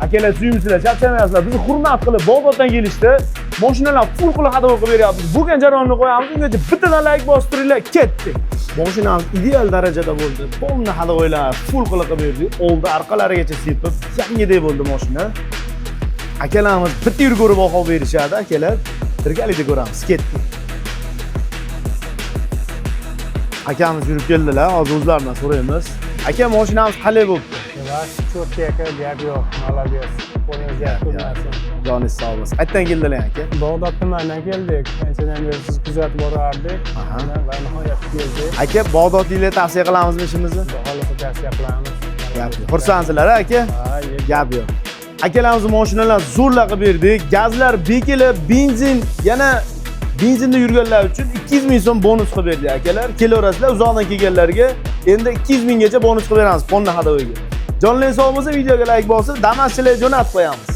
Akalar suyumsizlar, charchamayapsizlar. Bizni hurmat qilib Bog'otdan kelishdi. Mashinalar full qilib hadya qilib beryapmiz. Bo'lgan jarayonni qo'yamiz. Ungacha bittadan like bostiringlar, ketdik. Mashinamiz ideal darajada bo'ldi. Polni hadya qo'ylar, full qilib berdik. Oldi orqalarigacha sepib, yangidek bo'ldi mashina. Akalarimiz bitta yurg'urib baho berishadi, akalar. Birgalikda ko'ramiz, ketdik. Akamiz yurib keldilar, hozir o'zlaridan so'raymiz. Aka, mashinamiz qalay bo'ldi? Cho'tka aka, gap yo'q. Молодец. Qo'lingiz yaxshi. Joningiz sog' bo'lsin. Qayerdan keldilar aka? Bog'dod tumanidan keldik. Anchadan beri siz kuzatib borardik. Va nihoyat keldik. Aka, Bog'dodliklarga tavsiya qilamizmi ishimizni? Xohlasa tavsiya qilamiz. Gap yo'q. Xursandsilar aka? Ha, Gap yo'q. Akalarimiz mashinalar zo'rla qilib berdik. Gazlar bekilib, benzin yana benzinda yurganlar uchun 200 ming so'm bonus qilib berdik akalar. Kelaverasizlar, uzoqdan kelganlarga endi 200 minggacha bonus qilib beramiz fonni hadoviga. Jonlaringiz sog' bo'lsa, videoga like bosib, damaschilarga jo'natib qo'yamiz.